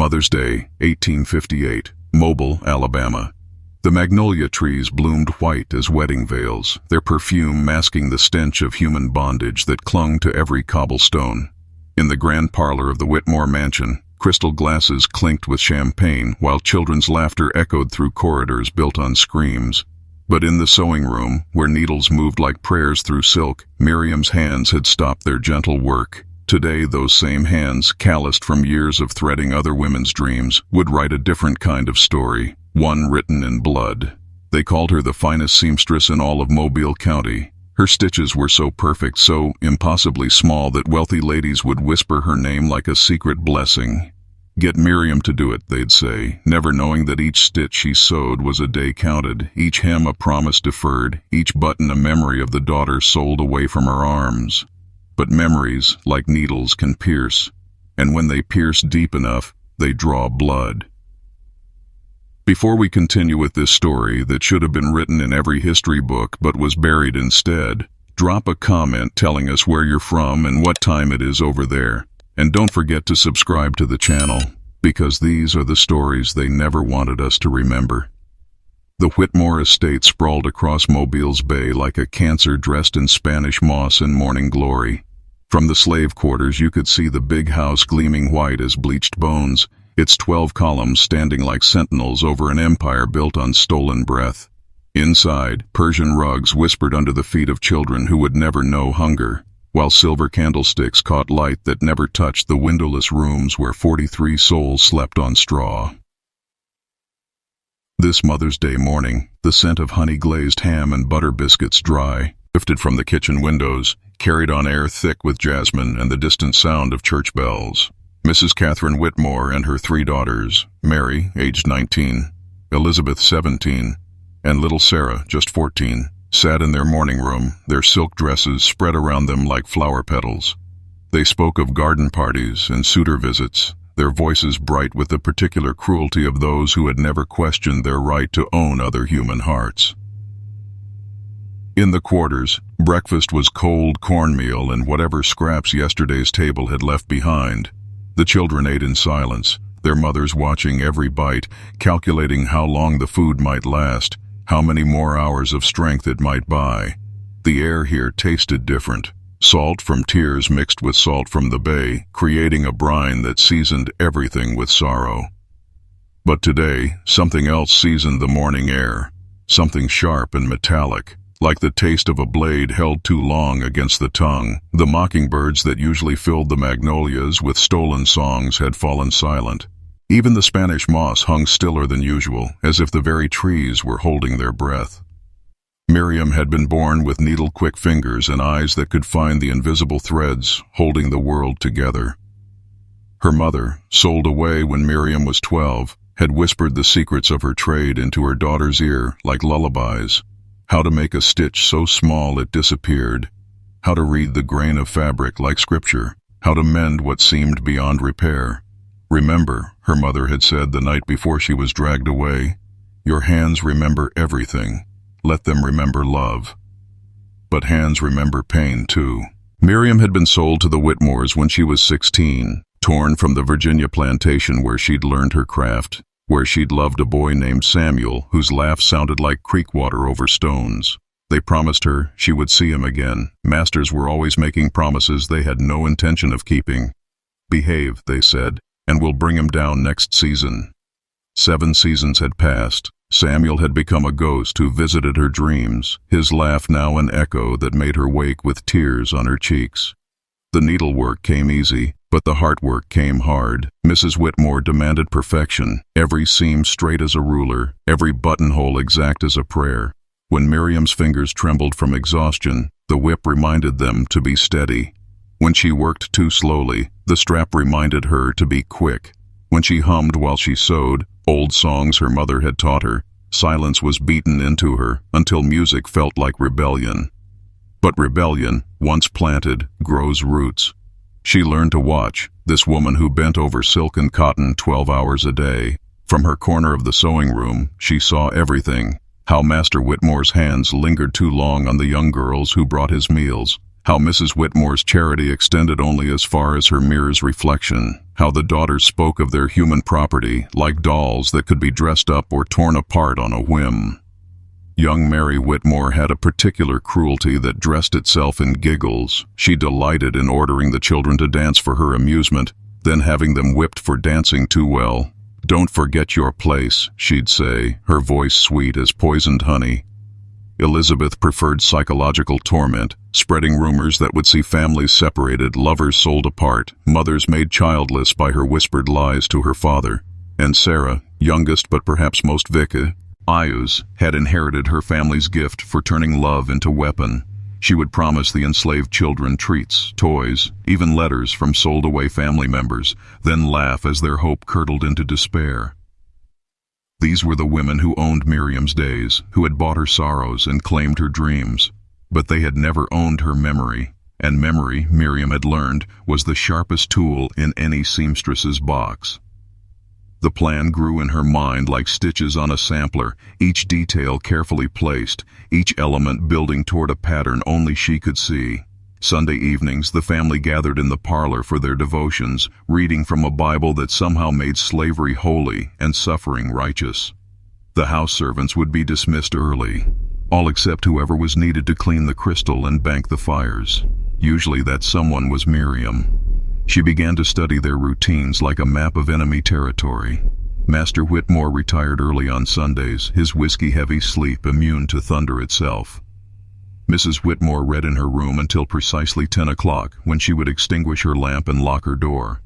Mother's Day, 1858, Mobile, Alabama. The magnolia trees bloomed white as wedding veils, their perfume masking the stench of human bondage that clung to every cobblestone. In the grand parlor of the Whitmore mansion, crystal glasses clinked with champagne while children's laughter echoed through corridors built on screams. But in the sewing room, where needles moved like prayers through silk, Miriam's hands had stopped their gentle work. Today, those same hands, calloused from years of threading other women's dreams, would write a different kind of story, one written in blood. They called her the finest seamstress in all of Mobile County. Her stitches were so perfect, so impossibly small that wealthy ladies would whisper her name like a secret blessing. "Get Miriam to do it," they'd say, never knowing that each stitch she sewed was a day counted, each hem a promise deferred, each button a memory of the daughter sold away from her arms. But memories, like needles, can pierce, and when they pierce deep enough, they draw blood. Before we continue with this story that should have been written in every history book but was buried instead, drop a comment telling us where you're from and what time it is over there. And don't forget to subscribe to the channel, because these are the stories they never wanted us to remember. The Whitmore estate sprawled across Mobile's bay like a cancer dressed in Spanish moss and morning glory. From the slave quarters you could see the big house gleaming white as bleached bones, its 12 columns standing like sentinels over an empire built on stolen breath. Inside, Persian rugs whispered under the feet of children who would never know hunger, while silver candlesticks caught light that never touched the windowless rooms where 43 souls slept on straw. This Mother's Day morning, the scent of honey-glazed ham and butter biscuits dry, drifted from the kitchen windows, carried on air thick with jasmine and the distant sound of church bells. Mrs. Catherine Whitmore and her 3 daughters, Mary, aged 19, Elizabeth, 17, and little Sarah, just 14, sat in their morning room, their silk dresses spread around them like flower petals. They spoke of garden parties and suitor visits, their voices bright with the particular cruelty of those who had never questioned their right to own other human hearts. In the quarters, breakfast was cold cornmeal and whatever scraps yesterday's table had left behind. The children ate in silence, their mothers watching every bite, calculating how long the food might last, how many more hours of strength it might buy. The air here tasted different, salt from tears mixed with salt from the bay, creating a brine that seasoned everything with sorrow. But today, something else seasoned the morning air, something sharp and metallic, like the taste of a blade held too long against the tongue. The mockingbirds that usually filled the magnolias with stolen songs had fallen silent. Even the Spanish moss hung stiller than usual, as if the very trees were holding their breath. Miriam had been born with needle-quick fingers and eyes that could find the invisible threads holding the world together. Her mother, sold away when Miriam was 12, had whispered the secrets of her trade into her daughter's ear like lullabies. How to make a stitch so small it disappeared, how to read the grain of fabric like scripture, how to mend what seemed beyond repair. "Remember," her mother had said the night before she was dragged away, "your hands remember everything. Let them remember love." But hands remember pain too. Miriam had been sold to the Whitmores when she was 16, torn from the Virginia plantation where she'd learned her craft, where she'd loved a boy named Samuel whose laugh sounded like creek water over stones. They promised her she would see him again. Masters were always making promises they had no intention of keeping. "Behave," they said, "and we'll bring him down next season." 7 seasons had passed. Samuel had become a ghost who visited her dreams, his laugh now an echo that made her wake with tears on her cheeks. The needlework came easy, but the heart work came hard. Mrs. Whitmore demanded perfection, every seam straight as a ruler, every buttonhole exact as a prayer. When Miriam's fingers trembled from exhaustion, the whip reminded them to be steady. When she worked too slowly, the strap reminded her to be quick. When she hummed while she sewed, old songs her mother had taught her, silence was beaten into her until music felt like rebellion. But rebellion, once planted, grows roots. She learned to watch, this woman who bent over silk and cotton 12 hours a day. From her corner of the sewing room, she saw everything. How Master Whitmore's hands lingered too long on the young girls who brought his meals, How Mrs. Whitmore's charity extended only as far as her mirror's reflection. How the daughters spoke of their human property like dolls that could be dressed up or torn apart on a whim. Young Mary Whitmore had a particular cruelty that dressed itself in giggles. She delighted in ordering the children to dance for her amusement, then having them whipped for dancing too well. "Don't forget your place," she'd say, her voice sweet as poisoned honey. Elizabeth preferred psychological torment, spreading rumors that would see families separated, lovers sold apart, mothers made childless by her whispered lies to her father. And Sarah, youngest but perhaps most vicious, had inherited her family's gift for turning love into weapon. She would promise the enslaved children treats, toys, even letters from sold-away family members, then laugh as their hope curdled into despair. These were the women who owned Miriam's days, who had bought her sorrows and claimed her dreams. But they had never owned her memory, and memory, Miriam had learned, was the sharpest tool in any seamstress's box. The plan grew in her mind like stitches on a sampler, each detail carefully placed, each element building toward a pattern only she could see. Sunday evenings, the family gathered in the parlor for their devotions, reading from a Bible that somehow made slavery holy and suffering righteous. The house servants would be dismissed early, all except whoever was needed to clean the crystal and bank the fires. Usually that someone was Miriam. She began to study their routines like a map of enemy territory. Master Whitmore retired early on Sundays, his whiskey-heavy sleep immune to thunder itself. Mrs. Whitmore read in her room until precisely 10 o'clock, when she would extinguish her lamp and lock her door.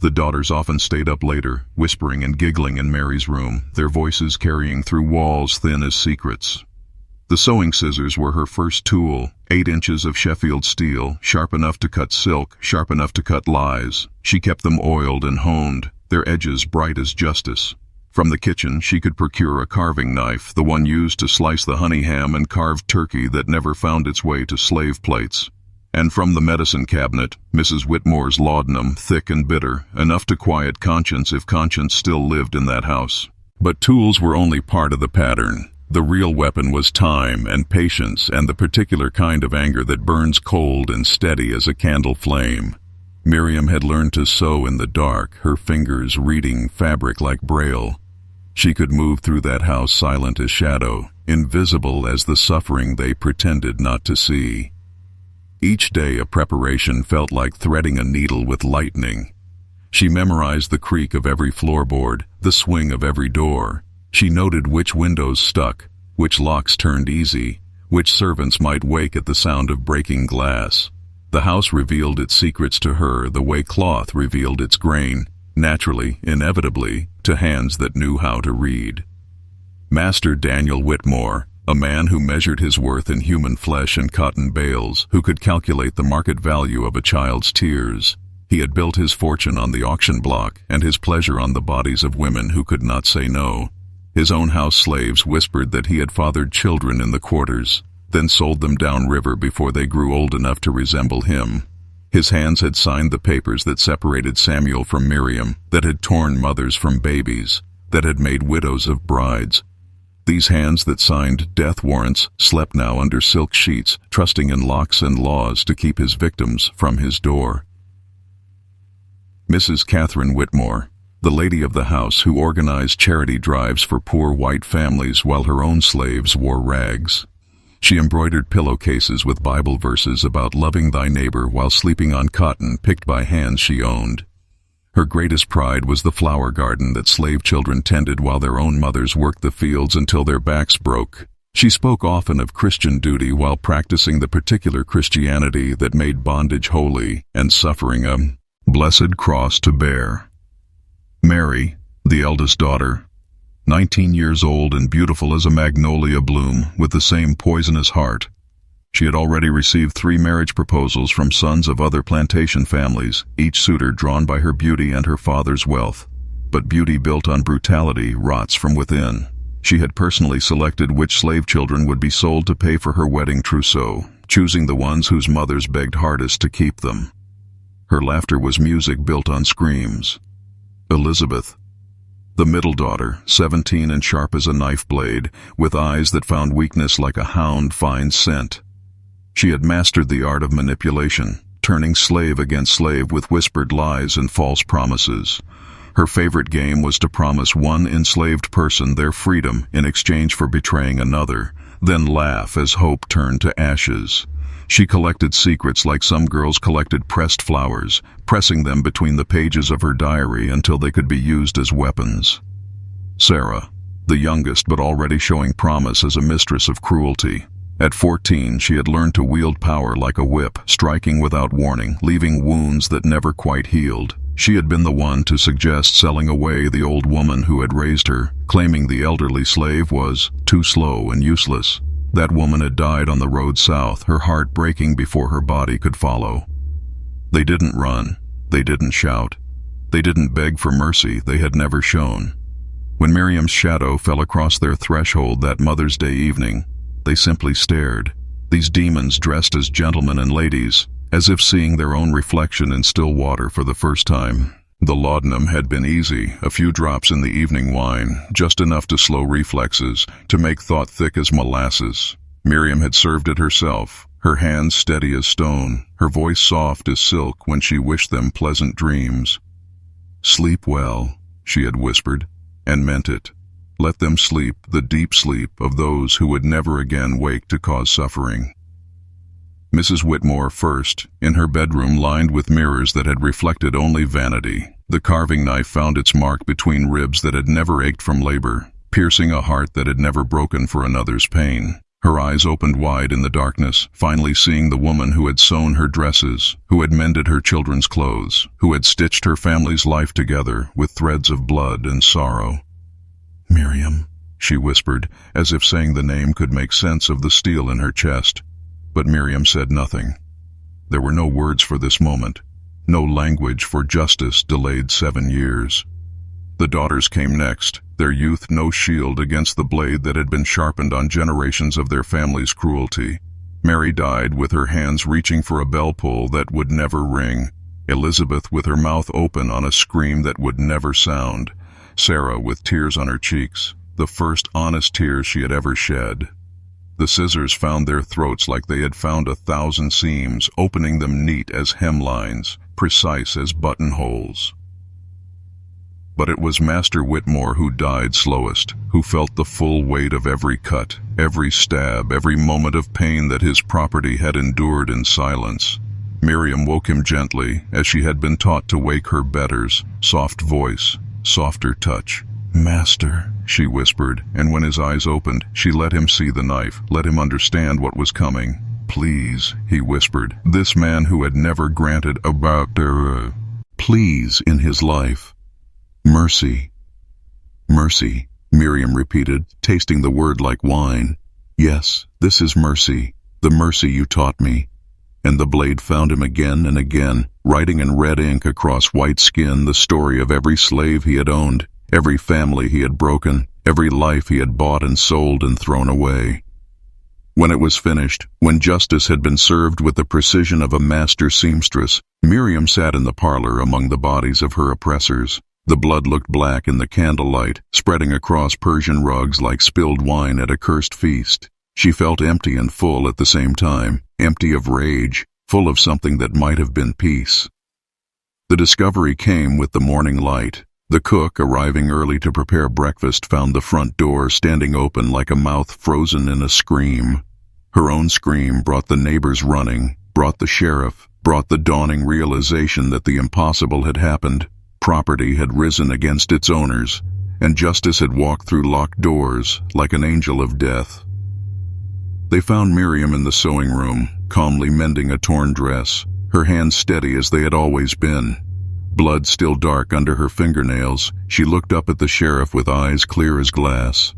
The daughters often stayed up later, whispering and giggling in Mary's room, their voices carrying through walls thin as secrets. The sewing scissors were her first tool, 8 inches of Sheffield steel, sharp enough to cut silk, sharp enough to cut lies. She kept them oiled and honed, their edges bright as justice. From the kitchen she could procure a carving knife, the one used to slice the honey ham and carved turkey that never found its way to slave plates. And from the medicine cabinet, Mrs. Whitmore's laudanum, thick and bitter, enough to quiet conscience if conscience still lived in that house. But tools were only part of the pattern. The real weapon was time and patience and the particular kind of anger that burns cold and steady as a candle flame. Miriam had learned to sew in the dark, her fingers reading fabric like Braille. She could move through that house silent as shadow, invisible as the suffering they pretended not to see. Each day a preparation felt like threading a needle with lightning. She memorized the creak of every floorboard, the swing of every door. She noted which windows stuck, which locks turned easy, which servants might wake at the sound of breaking glass. The house revealed its secrets to her the way cloth revealed its grain, naturally, inevitably, to hands that knew how to read. Master Daniel Whitmore, a man who measured his worth in human flesh and cotton bales, who could calculate the market value of a child's tears. He had built his fortune on the auction block and his pleasure on the bodies of women who could not say no. His own house slaves whispered that he had fathered children in the quarters, then sold them downriver before they grew old enough to resemble him. His hands had signed the papers that separated Samuel from Miriam, that had torn mothers from babies, that had made widows of brides. These hands that signed death warrants slept now under silk sheets, trusting in locks and laws to keep his victims from his door. Mrs. Catherine Whitmore, the lady of the house who organized charity drives for poor white families while her own slaves wore rags. She embroidered pillowcases with Bible verses about loving thy neighbor while sleeping on cotton picked by hands she owned. Her greatest pride was the flower garden that slave children tended while their own mothers worked the fields until their backs broke. She spoke often of Christian duty while practicing the particular Christianity that made bondage holy and suffering a blessed cross to bear. Mary, the eldest daughter, 19 years old and beautiful as a magnolia bloom with the same poisonous heart. She had already received 3 marriage proposals from sons of other plantation families, each suitor drawn by her beauty and her father's wealth. But beauty built on brutality rots from within. She had personally selected which slave children would be sold to pay for her wedding trousseau, choosing the ones whose mothers begged hardest to keep them. Her laughter was music built on screams. Elizabeth, the middle daughter, 17 and sharp as a knife blade, with eyes that found weakness like a hound finds scent. She had mastered the art of manipulation, turning slave against slave with whispered lies and false promises. Her favorite game was to promise one enslaved person their freedom in exchange for betraying another, then laugh as hope turned to ashes. She collected secrets like some girls collected pressed flowers, pressing them between the pages of her diary until they could be used as weapons. Sarah, the youngest but already showing promise as a mistress of cruelty. At 14, she had learned to wield power like a whip, striking without warning, leaving wounds that never quite healed. She had been the one to suggest selling away the old woman who had raised her, claiming the elderly slave was too slow and useless. That woman had died on the road south, her heart breaking before her body could follow. They didn't run. They didn't shout. They didn't beg for mercy they had never shown. When Miriam's shadow fell across their threshold that Mother's Day evening, they simply stared. These demons dressed as gentlemen and ladies, as if seeing their own reflection in still water for the first time. The laudanum had been easy, a few drops in the evening wine, just enough to slow reflexes, to make thought thick as molasses. Miriam had served it herself, her hands steady as stone, her voice soft as silk when she wished them pleasant dreams. "Sleep well," she had whispered, and meant it. Let them sleep the deep sleep of those who would never again wake to cause suffering. Mrs. Whitmore first, in her bedroom lined with mirrors that had reflected only vanity. The carving knife found its mark between ribs that had never ached from labor, piercing a heart that had never broken for another's pain. Her eyes opened wide in the darkness, finally seeing the woman who had sewn her dresses, who had mended her children's clothes, who had stitched her family's life together with threads of blood and sorrow. "Miriam," she whispered, as if saying the name could make sense of the steel in her chest. But Miriam said nothing. There were no words for this moment, no language for justice delayed 7 years. The daughters came next, their youth no shield against the blade that had been sharpened on generations of their family's cruelty. Mary died with her hands reaching for a bell pull that would never ring, Elizabeth with her mouth open on a scream that would never sound, Sarah with tears on her cheeks, the first honest tears she had ever shed. The scissors found their throats like they had found 1,000 seams, opening them neat as hemlines, precise as buttonholes. But it was Master Whitmore who died slowest, who felt the full weight of every cut, every stab, every moment of pain that his property had endured in silence. Miriam woke him gently, as she had been taught to wake her betters, soft voice, softer touch. "Master," she whispered, and when his eyes opened, she let him see the knife, let him understand what was coming. "Please," he whispered, this man who had never granted a please in his life. "Mercy." "Mercy," Miriam repeated, tasting the word like wine. "Yes, this is mercy, the mercy you taught me." And the blade found him again and again, writing in red ink across white skin the story of every slave he had owned, every family he had broken, every life he had bought and sold and thrown away. When it was finished, when justice had been served with the precision of a master seamstress, Miriam sat in the parlor among the bodies of her oppressors. The blood looked black in the candlelight, spreading across Persian rugs like spilled wine at a cursed feast. She felt empty and full at the same time, empty of rage, full of something that might have been peace. The discovery came with the morning light. The cook, arriving early to prepare breakfast, found the front door standing open like a mouth frozen in a scream. Her own scream brought the neighbors running, brought the sheriff, brought the dawning realization that the impossible had happened. Property had risen against its owners, and justice had walked through locked doors like an angel of death. They found Miriam in the sewing room, calmly mending a torn dress, her hands steady as they had always been. Blood still dark under her fingernails, she looked up at the sheriff with eyes clear as glass.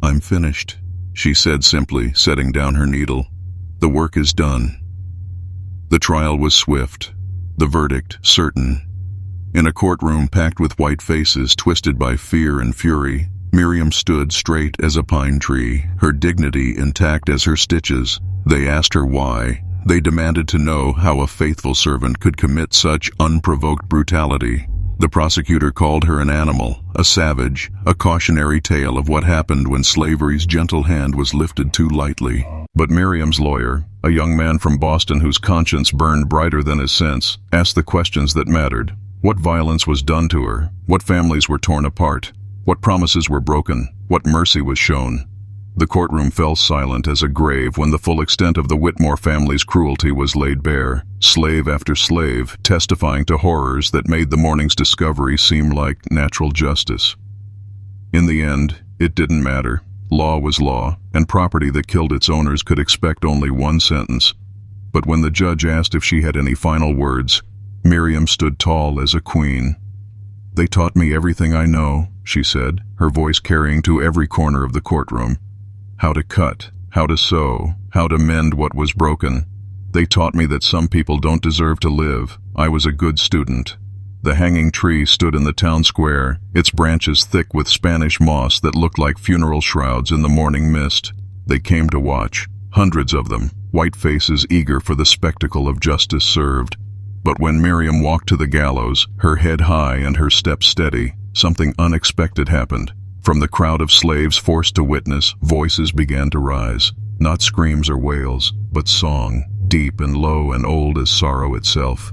"I'm finished," she said simply, setting down her needle. "The work is done." The trial was swift, the verdict certain. In a courtroom packed with white faces twisted by fear and fury, Miriam stood straight as a pine tree, her dignity intact as her stitches. They asked her why. They demanded to know how a faithful servant could commit such unprovoked brutality. The prosecutor called her an animal, a savage, a cautionary tale of what happened when slavery's gentle hand was lifted too lightly. But Miriam's lawyer, a young man from Boston whose conscience burned brighter than his sense, asked the questions that mattered. What violence was done to her? What families were torn apart? What promises were broken? What mercy was shown? The courtroom fell silent as a grave when the full extent of the Whitmore family's cruelty was laid bare, slave after slave testifying to horrors that made the morning's discovery seem like natural justice. In the end, it didn't matter. Law was law, and property that killed its owners could expect only one sentence. But when the judge asked if she had any final words, Miriam stood tall as a queen. "They taught me everything I know," she said, her voice carrying to every corner of the courtroom. "How to cut, how to sew, how to mend what was broken. They taught me that some people don't deserve to live. I was a good student." The hanging tree stood in the town square, its branches thick with Spanish moss that looked like funeral shrouds in the morning mist. They came to watch, hundreds of them, white faces eager for the spectacle of justice served. But when Miriam walked to the gallows, her head high and her step steady, something unexpected happened. From the crowd of slaves forced to witness, voices began to rise. Not screams or wails, but song, deep and low and old as sorrow itself.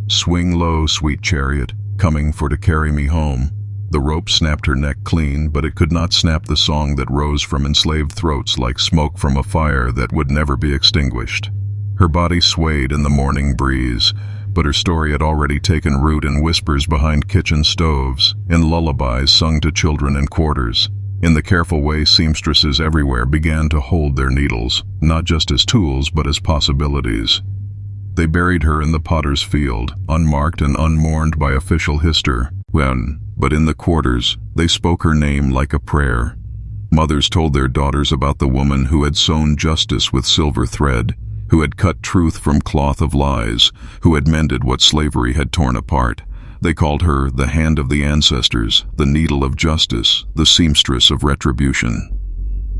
"Swing low, sweet chariot, coming for to carry me home." The rope snapped her neck clean, but it could not snap the song that rose from enslaved throats like smoke from a fire that would never be extinguished. Her body swayed in the morning breeze, but her story had already taken root in whispers behind kitchen stoves, in lullabies sung to children in quarters, in the careful way seamstresses everywhere began to hold their needles, not just as tools but as possibilities. They buried her in the potter's field, unmarked and unmourned by official history, but in the quarters, they spoke her name like a prayer. Mothers told their daughters about the woman who had sewn justice with silver thread, who had cut truth from cloth of lies, who had mended what slavery had torn apart. They called her the hand of the ancestors, the needle of justice, the seamstress of retribution.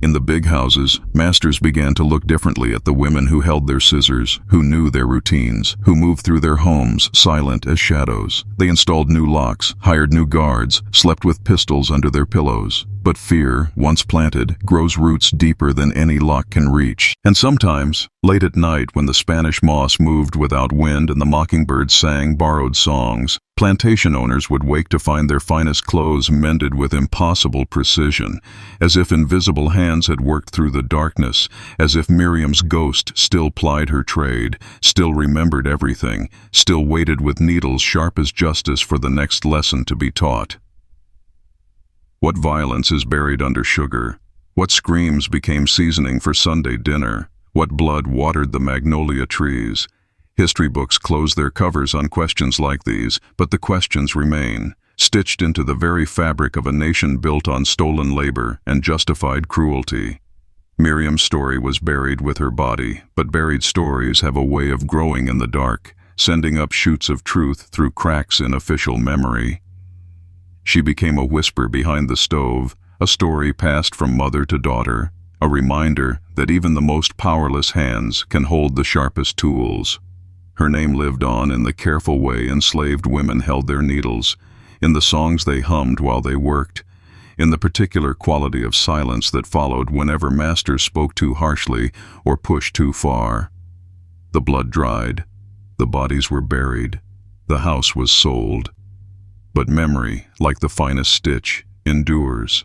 In the big houses, masters began to look differently at the women who held their scissors, who knew their routines, who moved through their homes silent as shadows. They installed new locks, hired new guards, slept with pistols under their pillows. But fear, once planted, grows roots deeper than any lock can reach. And sometimes, late at night when the Spanish moss moved without wind and the mockingbirds sang borrowed songs, plantation owners would wake to find their finest clothes mended with impossible precision, as if invisible hands had worked through the darkness, as if Miriam's ghost still plied her trade, still remembered everything, still waited with needles sharp as justice for the next lesson to be taught. What violence is buried under sugar? What screams became seasoning for Sunday dinner? What blood watered the magnolia trees? History books close their covers on questions like these, but the questions remain, stitched into the very fabric of a nation built on stolen labor and justified cruelty. Miriam's story was buried with her body, but buried stories have a way of growing in the dark, sending up shoots of truth through cracks in official memory. She became a whisper behind the stove, a story passed from mother to daughter, a reminder that even the most powerless hands can hold the sharpest tools. Her name lived on in the careful way enslaved women held their needles, in the songs they hummed while they worked, in the particular quality of silence that followed whenever masters spoke too harshly or pushed too far. The blood dried, the bodies were buried, the house was sold. But memory, like the finest stitch, endures.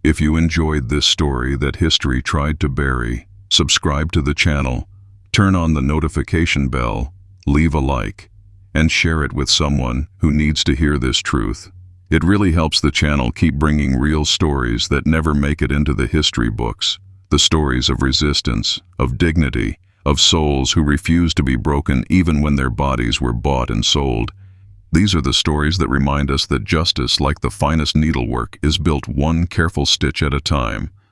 If you enjoyed this story that history tried to bury, subscribe to the channel, turn on the notification bell, leave a like, and share it with someone who needs to hear this truth. It really helps the channel keep bringing real stories that never make it into the history books, the stories of resistance, of dignity, of souls who refused to be broken even when their bodies were bought and sold. These are the stories that remind us that justice, like the finest needlework, is built one careful stitch at a time,